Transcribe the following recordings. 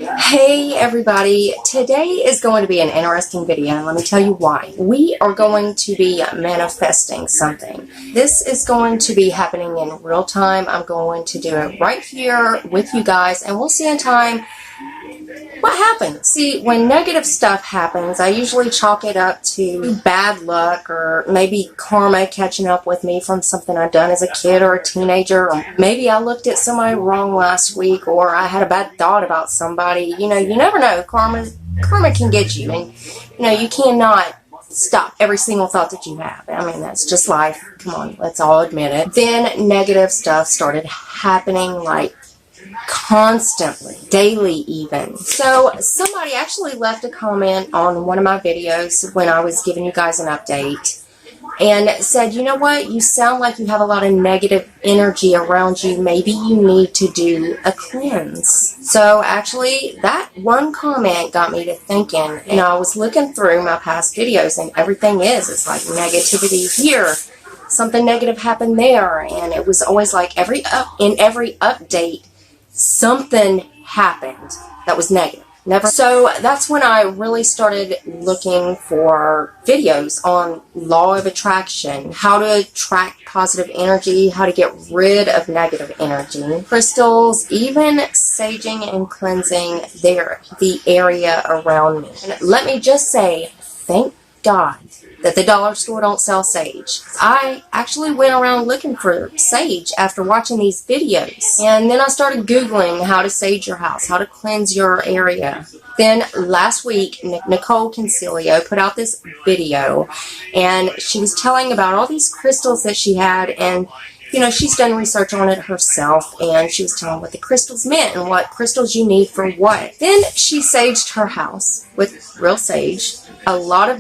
Hey everybody, today is going to be an interesting video and let me tell you why. We are going to be manifesting something. This is going to be happening in real time. I'm going to do it right here with you guys and we'll see in time what happens. See, when negative stuff happens, I usually chalk it up to bad luck or maybe karma catching up with me from something I've done as a kid or a teenager. Or maybe I looked at somebody wrong last week or I had a bad thought about somebody. You know, you never know. Karma can get you. And, you know, you cannot stop every single thought that you have. I mean, that's just life. Come on, let's all admit it. Then negative stuff started happening like constantly, daily even. So somebody actually left a comment on one of my videos when I was giving you guys an update and said, you know what, you sound like you have a lot of negative energy around you. Maybe you need to do a cleanse. So actually that one comment got me to thinking, and I was looking through my past videos and everything it's like negativity here, something negative happened there, and it was always like in every update something happened that was negative. So that's when I really started looking for videos on law of attraction, how to attract positive energy, how to get rid of negative energy, crystals, even saging and cleansing the area around me. And let me just say, thank God that the dollar store don't sell sage. I actually went around looking for sage after watching these videos. And then I started Googling how to sage your house, how to cleanse your area. Then last week, Nicol Concillio put out this video and she was telling about all these crystals that she had, and you know, she's done research on it herself, and she was telling what the crystals meant and what crystals you need for what. Then she saged her house with real sage. A lot of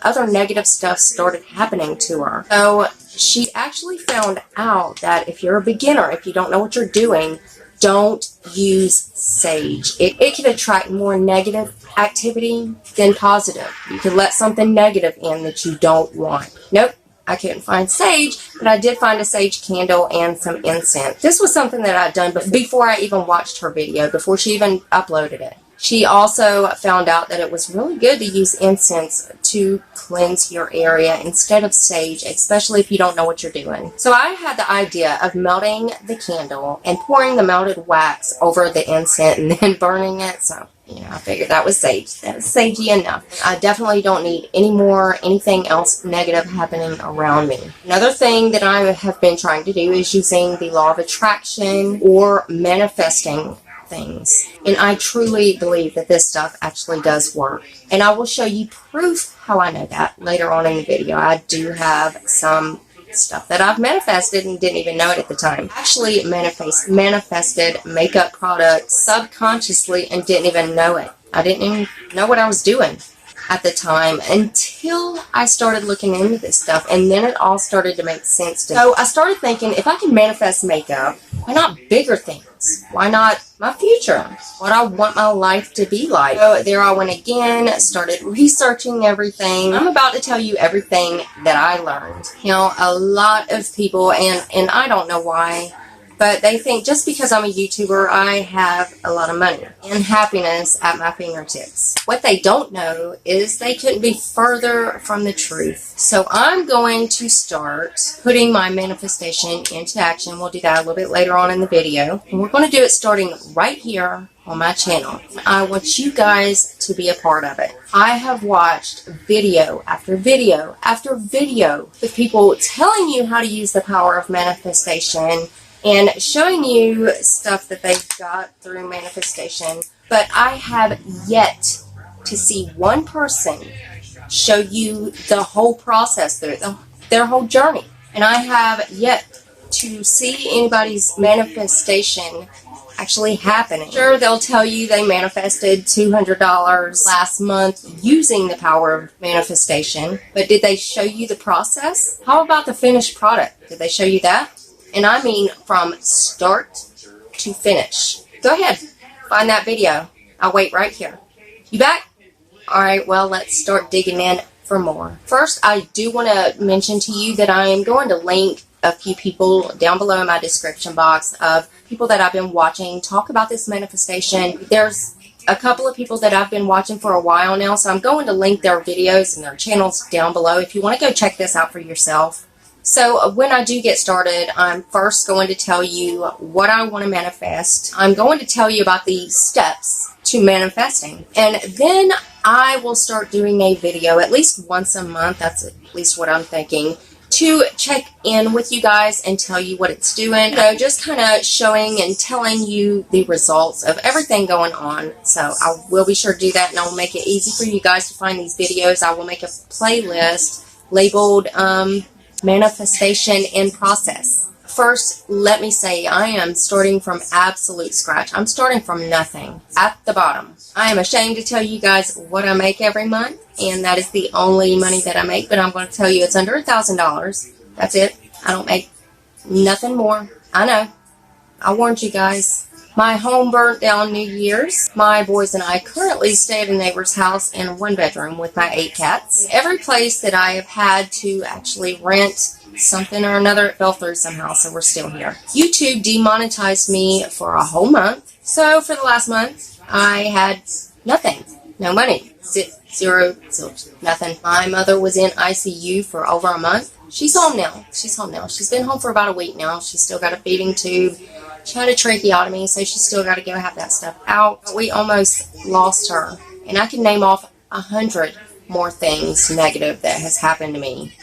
other negative stuff started happening to her. So she actually found out that if you're a beginner, if you don't know what you're doing, don't use sage. It can attract more negative activity than positive. You can let something negative in that you don't want. Nope. I couldn't find sage, but I did find a sage candle and some incense. This was something that I'd done before I even watched her video, before she even uploaded it. She also found out that it was really good to use incense to cleanse your area instead of sage, especially if you don't know what you're doing. So I had the idea of melting the candle and pouring the melted wax over the incense and then burning it. So I figured that was sage. That was sagey enough. I definitely don't need anything else negative happening around me. Another thing that I have been trying to do is using the law of attraction or manifesting things. And I truly believe that this stuff actually does work. And I will show you proof how I know that later on in the video. I do have some stuff that I've manifested and didn't even know it at the time. Actually manifested makeup products subconsciously and didn't even know it. I didn't even know what I was doing at the time until I started looking into this stuff, and then it all started to make sense to me. So I started thinking, if I can manifest makeup, why not bigger things? Why not my future? What I want my life to be like? So there I went again, started researching everything. I'm about to tell you everything that I learned. You know, a lot of people, and I don't know why, but they think just because I'm a YouTuber, I have a lot of money and happiness at my fingertips. What they don't know is they couldn't be further from the truth. So I'm going to start putting my manifestation into action. We'll do that a little bit later on in the video. And we're going to do it starting right here on my channel. I want you guys to be a part of it. I have watched video after video after video with people telling you how to use the power of manifestation and showing you stuff that they've got through manifestation, but I have yet to see one person show you the whole process through their whole journey. And I have yet to see anybody's manifestation actually happening. Sure, they'll tell you they manifested $200 last month using the power of manifestation, but did they show you the process? How about the finished product? Did they show you that? And I mean from start to finish. Go ahead, find that video. I'll wait right here. You back? Alright, well, let's start digging in for more. First, I do want to mention to you that I am going to link a few people down below in my description box of people that I've been watching talk about this manifestation. There's a couple of people that I've been watching for a while now, so I'm going to link their videos and their channels down below if you want to go check this out for yourself. So when I do get started, I'm first going to tell you what I want to manifest. I'm going to tell you about the steps to manifesting. And then I will start doing a video at least once a month. That's at least what I'm thinking, to check in with you guys and tell you what it's doing. You know, just kind of showing and telling you the results of everything going on. So I will be sure to do that, and I will make it easy for you guys to find these videos. I will make a playlist labeled Manifestation in Process. First, let me say I am starting from absolute scratch. I'm starting from nothing, at the bottom. I am ashamed to tell you guys what I make every month, and that is the only money that I make, but I'm going to tell you it's under $1,000. That's it. I don't make nothing more. I know. I warned you guys. My home burnt down New Year's. My boys and I currently stay at a neighbor's house in a one-bedroom with my 8 cats. Every place that I have had to actually rent something or another, it fell through somehow, so we're still here. YouTube demonetized me for a whole month. So for the last month, I had nothing. No money. Zero, nothing. My mother was in ICU for over a month. She's home now. She's been home for about a week now. She's still got a feeding tube. She had a tracheotomy, so she's still got to go have that stuff out. We almost lost her. And I can name off 100 more things negative that has happened to me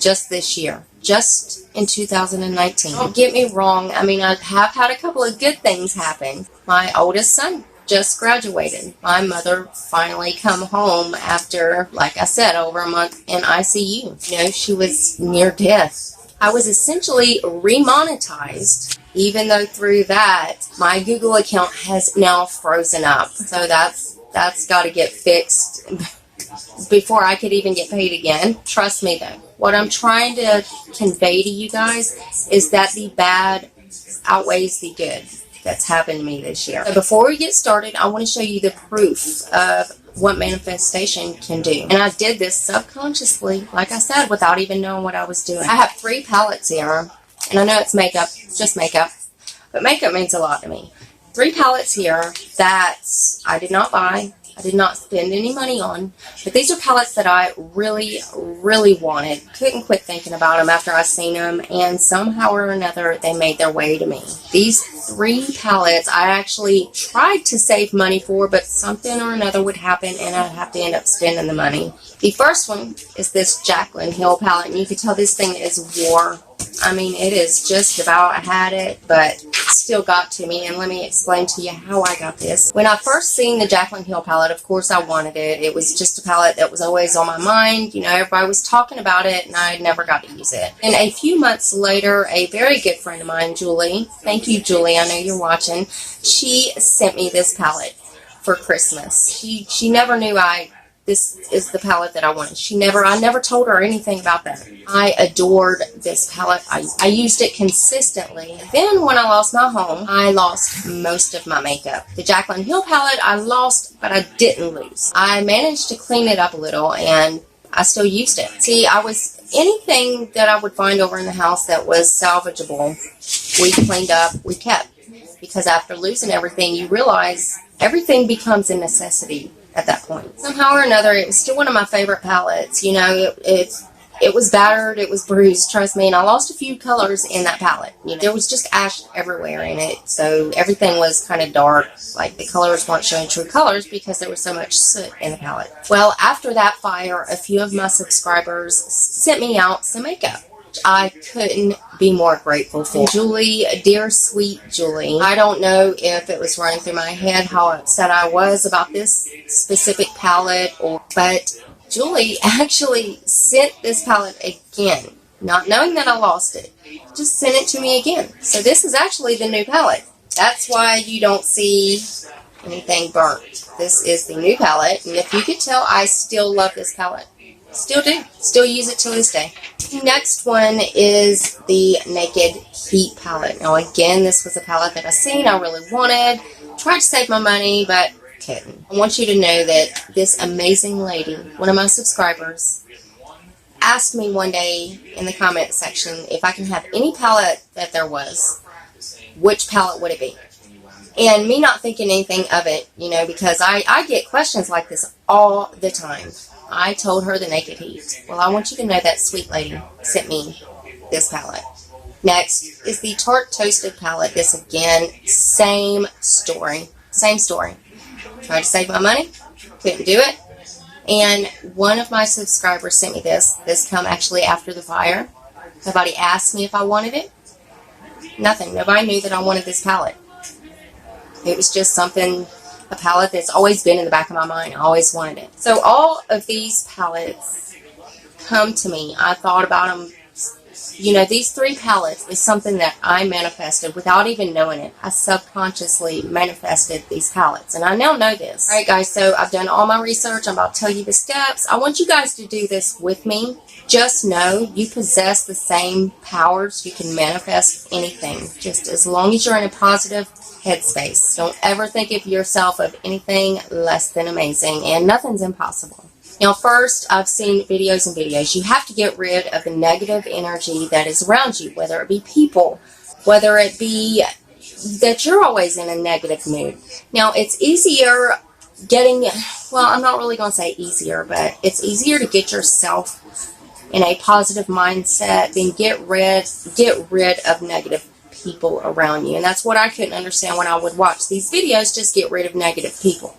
just this year. Just in 2019. Don't get me wrong. I mean, I have had a couple of good things happen. My oldest son just graduated. My mother finally come home after, like I said, over a month in ICU. You know, she was near death. I was essentially remonetized, even though through that, my Google account has now frozen up. So that's got to get fixed before I could even get paid again. Trust me though. What I'm trying to convey to you guys is that the bad outweighs the good that's happened to me this year. So before we get started, I want to show you the proof of what manifestation can do. And I did this subconsciously, like I said, without even knowing what I was doing. I have 3 palettes here, and I know it's makeup, just makeup, but makeup means a lot to me. 3 palettes here that I did not buy. I did not spend any money on, but these are palettes that I really, really wanted. Couldn't quit thinking about them after I seen them, and somehow or another, they made their way to me. These 3 palettes I actually tried to save money for, but something or another would happen, and I'd have to end up spending the money. The first one is this Jaclyn Hill palette, and you can tell this thing is war. I mean, it is just about, I had it, but still got to me, and let me explain to you how I got this. When I first seen the Jaclyn Hill palette, of course I wanted it. It was just a palette that was always on my mind. You know, everybody was talking about it, and I never got to use it. And a few months later, a very good friend of mine, Julie, thank you, Julie, I know you're watching, she sent me this palette for Christmas. She never knew this is the palette that I wanted. I never told her anything about that. I adored this palette. I used it consistently. Then when I lost my home, I lost most of my makeup. The Jaclyn Hill palette I lost, but I didn't lose. I managed to clean it up a little, and I still used it. See, anything that I would find over in the house that was salvageable, we cleaned up, we kept. Because after losing everything, you realize everything becomes a necessity at that point. Somehow or another, it was still one of my favorite palettes. You know, it was battered, it was bruised, trust me, and I lost a few colors in that palette. You know, there was just ash everywhere in it, so everything was kind of dark. Like, the colors weren't showing true colors because there was so much soot in the palette. Well, after that fire, a few of my subscribers sent me out some makeup. I couldn't be more grateful for. Julie, dear sweet Julie, I don't know if it was running through my head how upset I was about this specific palette, but Julie actually sent this palette again, not knowing that I lost it. Just sent it to me again. So this is actually the new palette. That's why you don't see anything burnt. This is the new palette, and if you could tell, I still love this palette. Still do. Still use it to this day. The next one is the Naked Heat palette. Now again, this was a palette that I seen, I really wanted. Tried to save my money, but couldn't. I want you to know that this amazing lady, one of my subscribers, asked me one day in the comment section if I can have any palette that there was, which palette would it be? And me not thinking anything of it, you know, because I get questions like this all the time. I told her the Naked Heat. Well, I want you to know that sweet lady sent me this palette. Next is the Tarte Toasted palette. This again, same story. Same story. Tried to save my money. Couldn't do it. And one of my subscribers sent me this. This come actually after the fire. Nobody asked me if I wanted it. Nothing. Nobody knew that I wanted this palette. It was just something, a palette that's always been in the back of my mind. I always wanted it. So all of these palettes come to me. I thought about them. You know, these 3 palettes is something that I manifested without even knowing it. I subconsciously manifested these palettes, and I now know this. Alright guys, so I've done all my research. I'm about to tell you the steps. I want you guys to do this with me. Just know you possess the same powers. You can manifest anything, just as long as you're in a positive headspace. Don't ever think of yourself of anything less than amazing, and nothing's impossible. Now, first, I've seen videos and videos. You have to get rid of the negative energy that is around you, whether it be people, whether it be that you're always in a negative mood. Now, it's easier getting, well, I'm not really going to say easier, but it's easier to get yourself in a positive mindset than get rid of negative people around you. And that's what I couldn't understand when I would watch these videos, just get rid of negative people.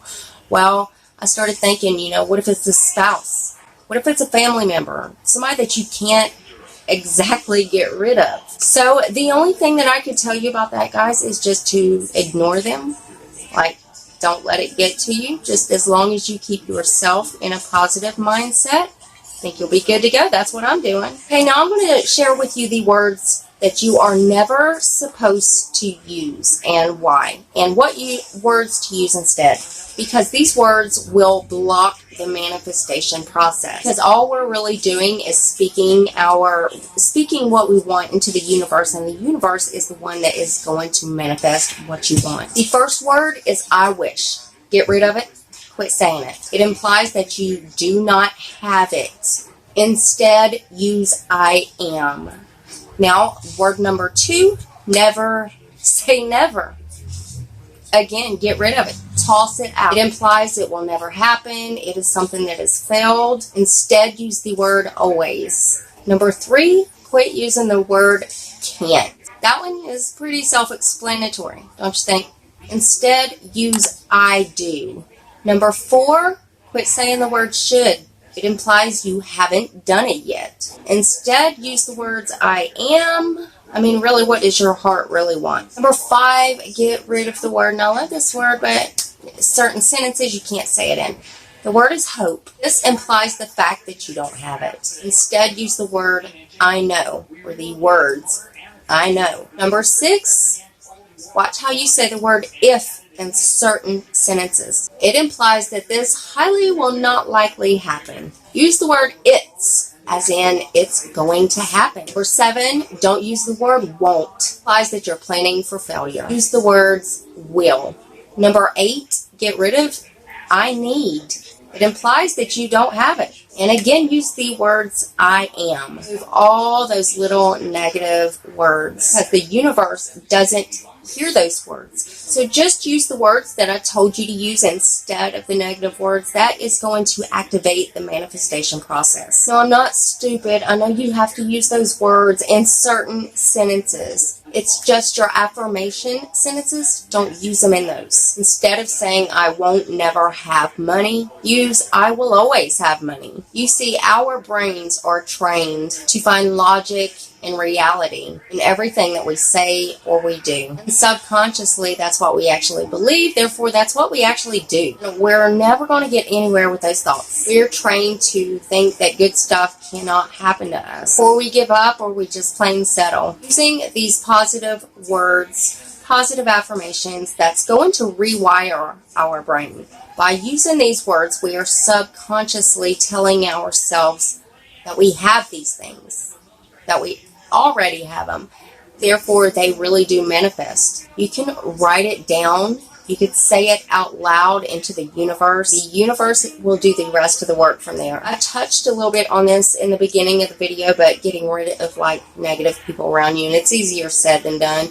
Well, I started thinking, you know, what if it's a spouse? What if it's a family member? Somebody that you can't exactly get rid of. So the only thing that I could tell you about that, guys, is just to ignore them. Like, don't let it get to you. Just as long as you keep yourself in a positive mindset, I think you'll be good to go. That's what I'm doing. Okay, now I'm going to share with you the words that you are never supposed to use and why, and what words to use instead, because these words will block the manifestation process, because all we're really doing is speaking what we want into the universe, and the universe is the one that is going to manifest what you want. The first word is I wish. Get rid of it. Quit saying it. It implies that you do not have it. Instead, use I am. Now, word number 2, never. Say never. Again, get rid of it. Toss it out. It implies it will never happen. It is something that has failed. Instead, use the word always. Number 3, quit using the word can't. That one is pretty self-explanatory, don't you think? Instead, use I do. Number 4, quit saying the word should. It implies you haven't done it yet. Instead, use the words I am. I mean, really, what does your heart really want? Number 5, get rid of the word, and I love this word, but certain sentences you can't say it in. The word is hope. This implies the fact that you don't have it. Instead, use the word I know, or the words I know. Number 6, watch how you say the word if in certain sentences. It implies that this highly will not likely happen. Use the word it's, as in it's going to happen. Number 7, don't use the word won't. It implies that you're planning for failure. Use the words will. Number 8, get rid of I need. It implies that you don't have it. And again, use the words I am. Move all those little negative words, because the universe doesn't hear those words. So just use the words that I told you to use instead of the negative words. That is going to activate the manifestation process. No, I'm not stupid. I know you have to use those words in certain sentences. It's just your affirmation sentences. Don't use them in those. Instead of saying I won't never have money, use I will always have money. You see, our brains are trained to find logic and reality in everything that we say or we do. And subconsciously, that's what we actually believe. Therefore, that's what we actually do. We're never going to get anywhere with those thoughts. We're trained to think that good stuff cannot happen to us, or we give up, or we just plain settle. Using these positive words, positive affirmations, that's going to rewire our brain. By using these words, we are subconsciously telling ourselves that we have these things, that we already have them. Therefore, they really do manifest. You can write it down. You could say it out loud into the universe. The universe will do the rest of the work from there. I touched a little bit on this in the beginning of the video, but getting rid of like negative people around you, and it's easier said than done.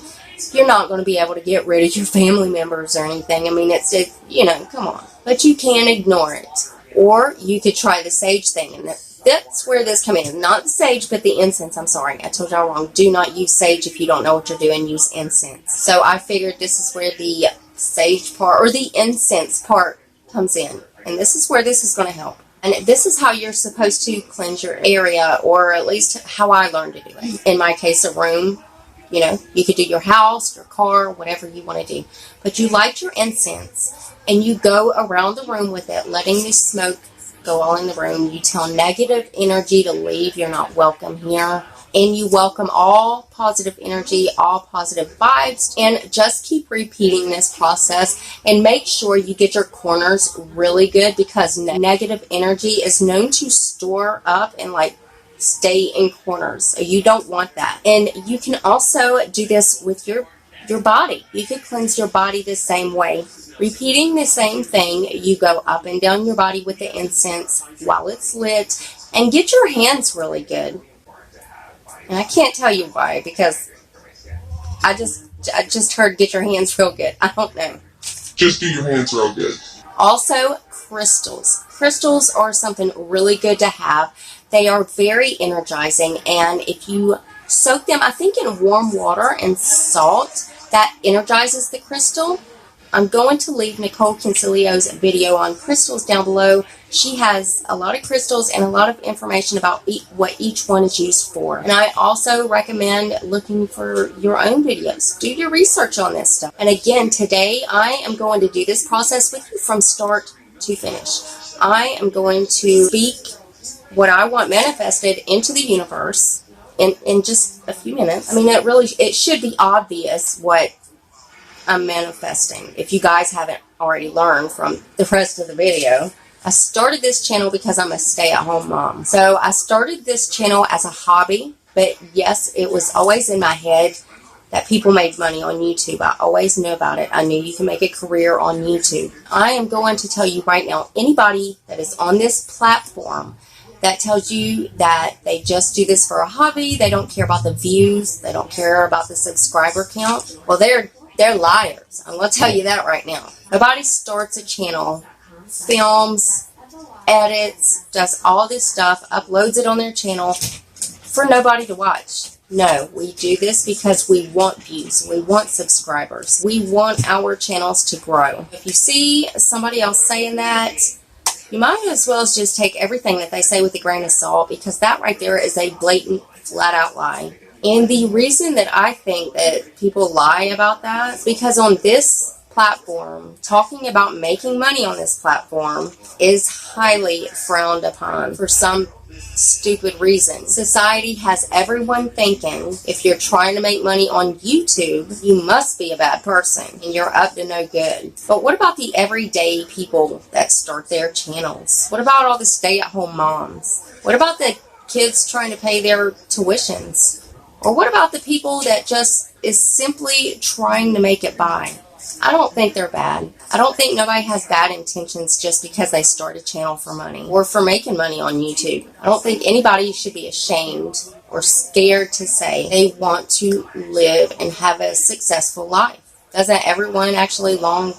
You're not going to be able to get rid of your family members or anything. I mean, it's you know, come on. But you can ignore it. Or you could try the sage thing. And that's where this comes in. Not the sage, but the incense. I'm sorry. I told y'all wrong. Do not use sage if you don't know what you're doing. Use incense. So I figured this is where the sage part or the incense part comes in. And this is where this is going to help. And this is how you're supposed to cleanse your area, or at least how I learned to do it. In my case, a room. You know, you could do your house, your car, whatever you want to do. But you light your incense, and you go around the room with it, letting the smoke go all in the room. You tell negative energy to leave. You're not welcome here. And you welcome all positive energy, all positive vibes, and just keep repeating this process. And make sure you get your corners really good, because negative energy is known to store up and like stay in corners. So you don't want that. And you can also do this with your body. You could cleanse your body the same way. Repeating the same thing, you go up and down your body with the incense while it's lit, and get your hands really good. And I can't tell you why, because I just heard get your hands real good. I don't know. Just do your hands real good. Also, crystals. Crystals are something really good to have. They are very energizing, and if you soak them, I think, in warm water and salt, that energizes the crystal. I'm going to leave Nicol Concillio's video on crystals down below. She has a lot of crystals and a lot of information about what each one is used for. And I also recommend looking for your own videos. Do your research on this stuff. And again, today I am going to do this process with you from start to finish. I am going to speak what I want manifested into the universe in just a few minutes. I mean, it should be obvious what I'm manifesting, if you guys haven't already learned from the rest of the video. I started this channel because I'm a stay-at-home mom. So I started this channel as a hobby, but yes, it was always in my head that people made money on YouTube. I always knew about it. I knew you can make a career on YouTube. I am going to tell you right now, anybody that is on this platform that tells you that they just do this for a hobby, they don't care about the views, they don't care about the subscriber count, well, they're liars. I'm going to tell you that right now. Nobody starts a channel, films, edits, does all this stuff, uploads it on their channel for nobody to watch. No, we do this because we want views. We want subscribers. We want our channels to grow. If you see somebody else saying that, you might as well just take everything that they say with a grain of salt, because that right there is a blatant, flat-out lie. And the reason that I think that people lie about that is because on this platform, talking about making money on this platform is highly frowned upon for some stupid reason. Society has everyone thinking if you're trying to make money on YouTube, you must be a bad person and you're up to no good. But what about the everyday people that start their channels? What about all the stay-at-home moms? What about the kids trying to pay their tuitions? Or what about the people that just is simply trying to make it by? I don't think they're bad. I don't think nobody has bad intentions just because they start a channel for money or for making money on YouTube. I don't think anybody should be ashamed or scared to say they want to live and have a successful life. Doesn't everyone actually long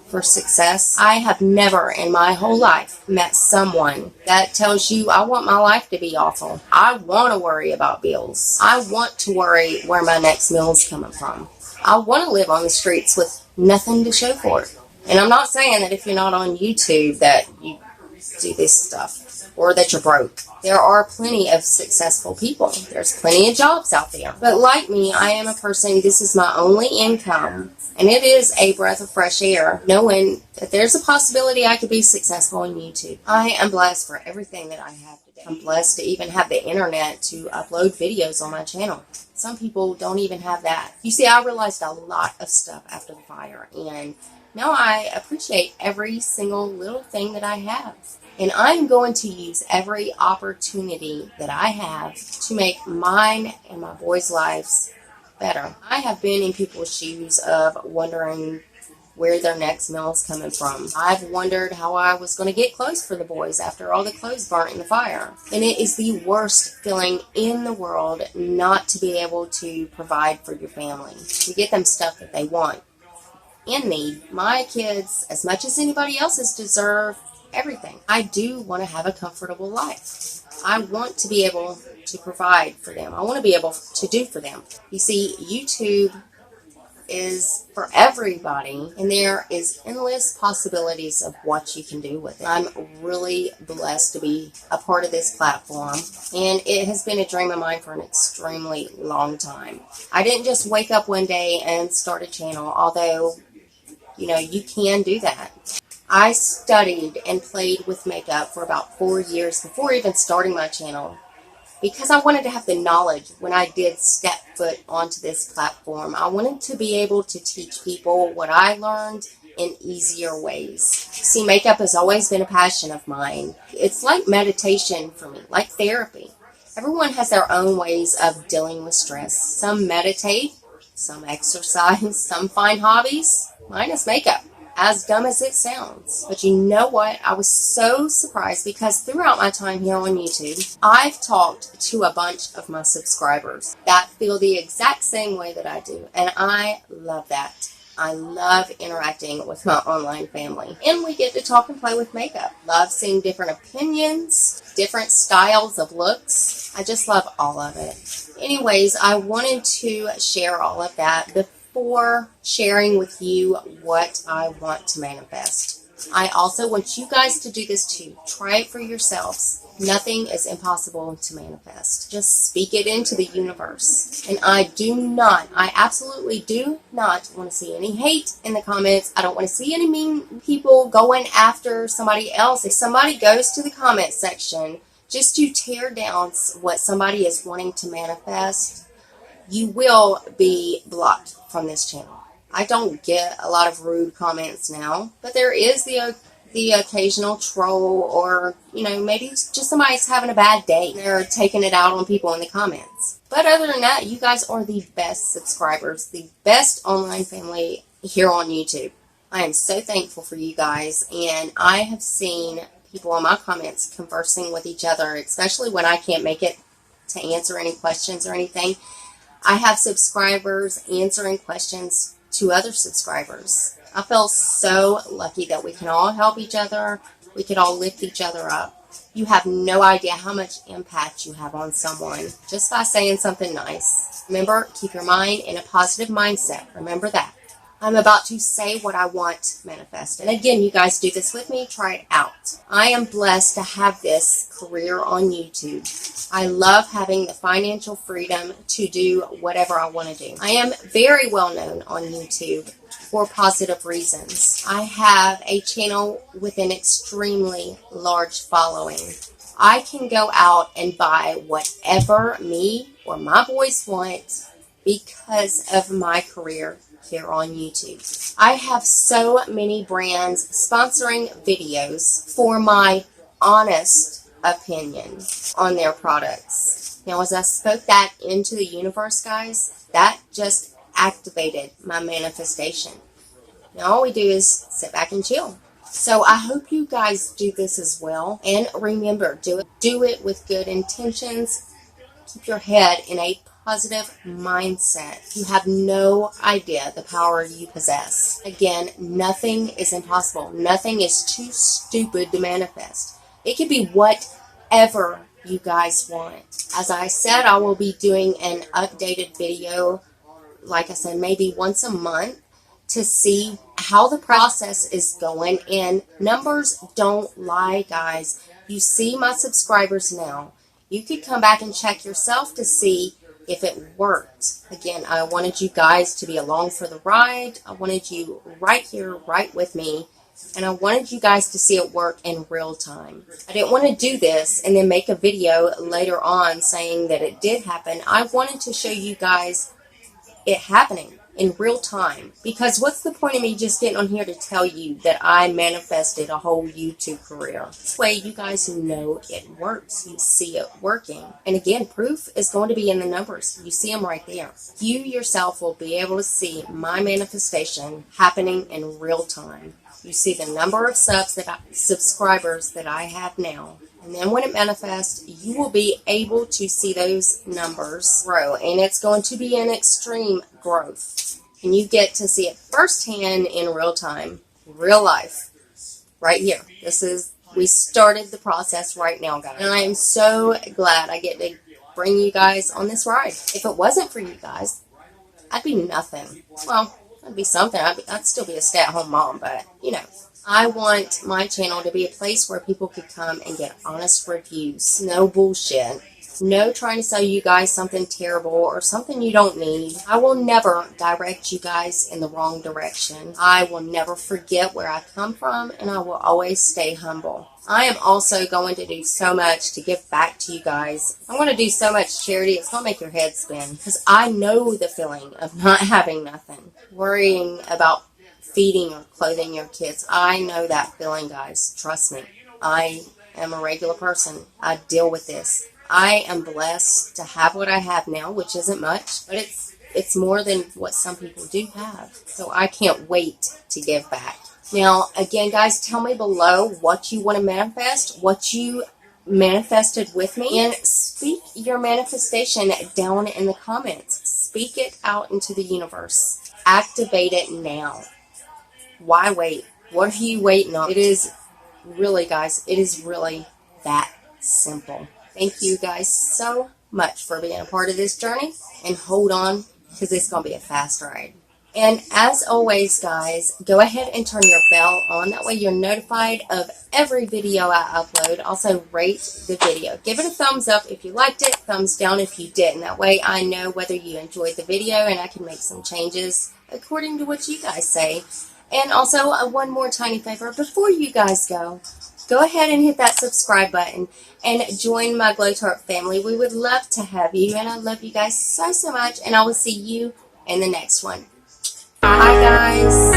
for success? I have never in my whole life met someone that tells you, I want my life to be awful. I want to worry about bills. I want to worry where my next meal is coming from. I want to live on the streets with nothing to show for it. And I'm not saying that if you're not on YouTube that you do this stuff or that you're broke. There are plenty of successful people. There's plenty of jobs out there. But like me, I am a person, this is my only income. And it is a breath of fresh air knowing that there's a possibility I could be successful on YouTube. I am blessed for everything that I have today. I'm blessed to even have the internet to upload videos on my channel. Some people don't even have that. You see, I realized a lot of stuff after the fire, and now I appreciate every single little thing that I have. And I'm going to use every opportunity that I have to make mine and my boys' lives better. I have been in people's shoes of wondering where their next meal is coming from. I've wondered how I was going to get clothes for the boys after all the clothes burnt in the fire. And it is the worst feeling in the world not to be able to provide for your family, to get them stuff that they want and need. My kids, as much as anybody else's, deserve everything. I do want to have a comfortable life. I want to be able to provide for them. I want to be able to do for them. You see, YouTube is for everybody, and there is endless possibilities of what you can do with it. I'm really blessed to be a part of this platform, and it has been a dream of mine for an extremely long time. I didn't just wake up one day and start a channel, although, you know, you can do that. I studied and played with makeup for about 4 years before even starting my channel, because I wanted to have the knowledge when I did step foot onto this platform. I wanted to be able to teach people what I learned in easier ways. See, makeup has always been a passion of mine. It's like meditation for me, like therapy. Everyone has their own ways of dealing with stress. Some meditate, some exercise, some find hobbies. Mine is makeup. As dumb as it sounds. But you know what? I was so surprised because throughout my time here on YouTube, I've talked to a bunch of my subscribers that feel the exact same way that I do. And I love that. I love interacting with my online family. And we get to talk and play with makeup. Love seeing different opinions, different styles of looks. I just love all of it. Anyways, I wanted to share all of that before sharing with you what I want to manifest. I also want you guys to do this too. Try it for yourselves. Nothing is impossible to manifest. Just speak it into the universe. And I absolutely do not want to see any hate in the comments. I don't want to see any mean people going after somebody else. If somebody goes to the comment section just to tear down what somebody is wanting to manifest, you will be blocked from this channel. I don't get a lot of rude comments now, but there is the occasional troll, or, you know, maybe just somebody's having a bad day. They're taking it out on people in the comments. But other than that, you guys are the best subscribers, the best online family here on YouTube. I am so thankful for you guys, and I have seen people in my comments conversing with each other, especially when I can't make it to answer any questions or anything. I have subscribers answering questions to other subscribers. I feel so lucky that we can all help each other. We can all lift each other up. You have no idea how much impact you have on someone just by saying something nice. Remember, keep your mind in a positive mindset. Remember that. I'm about to say what I want to manifest. And again, you guys do this with me. Try it out. I am blessed to have this career on YouTube. I love having the financial freedom to do whatever I want to do. I am very well known on YouTube for positive reasons. I have a channel with an extremely large following. I can go out and buy whatever me or my boys want because of my career here on YouTube. I have so many brands sponsoring videos for my honest opinion on their products. Now, as I spoke that into the universe, guys, that just activated my manifestation. Now, all we do is sit back and chill. So I hope you guys do this as well. And remember, do it with good intentions. Keep your head in a positive mindset. You have no idea the power you possess. Again, nothing is impossible. Nothing is too stupid to manifest. It can be whatever you guys want. As I said, I will be doing an updated video, like I said, maybe once a month, to see how the process is going. And numbers don't lie, guys. You see my subscribers now. You could come back and check yourself to see if it worked. Again, I wanted you guys to be along for the ride. I wanted you right here, right with me. And I wanted you guys to see it work in real time. I didn't want to do this and then make a video later on saying that it did happen. I wanted to show you guys it happening. in real time. Because what's the point of me just getting on here to tell you that I manifested a whole YouTube career? This way you guys know it works. You see it working. And again, proof is going to be in the numbers. You see them right there. You yourself will be able to see my manifestation happening in real time. You see the number of subscribers that I have now. And then when it manifests, you will be able to see those numbers grow. And it's going to be an extreme growth. And you get to see it firsthand in real time, real life, right here. We started the process right now, guys. And I am so glad I get to bring you guys on this ride. If it wasn't for you guys, I'd be nothing. Well, I'd be something. I'd still be a stay-at-home mom, but, you know. I want my channel to be a place where people could come and get honest reviews. No bullshit. No trying to sell you guys something terrible or something you don't need. I will never direct you guys in the wrong direction. I will never forget where I come from, and I will always stay humble. I am also going to do so much to give back to you guys. I'm going to do so much charity, it's going to make your head spin. Because I know the feeling of not having nothing. Worrying about feeding or clothing your kids. I know that feeling, guys. Trust me. I am a regular person. I deal with this. I am blessed to have what I have now, which isn't much, but it's more than what some people do have. So I can't wait to give back. Now, again, guys, tell me below what you want to manifest, what you manifested with me, and speak your manifestation down in the comments. Speak it out into the universe. Activate it now. Why wait? What are you waiting on? It is really, guys, it is really that simple. Thank you guys so much for being a part of this journey. And hold on, because it's going to be a fast ride. And as always, guys, go ahead and turn your bell on. That way you're notified of every video I upload. Also, rate the video. Give it a thumbs up if you liked it. Thumbs down if you didn't. That way I know whether you enjoyed the video and I can make some changes according to what you guys say. And also, one more tiny favor. Before you guys go ahead and hit that subscribe button and join my Glow Tart family. We would love to have you, and I love you guys so, so much. And I will see you in the next one. Bye, guys.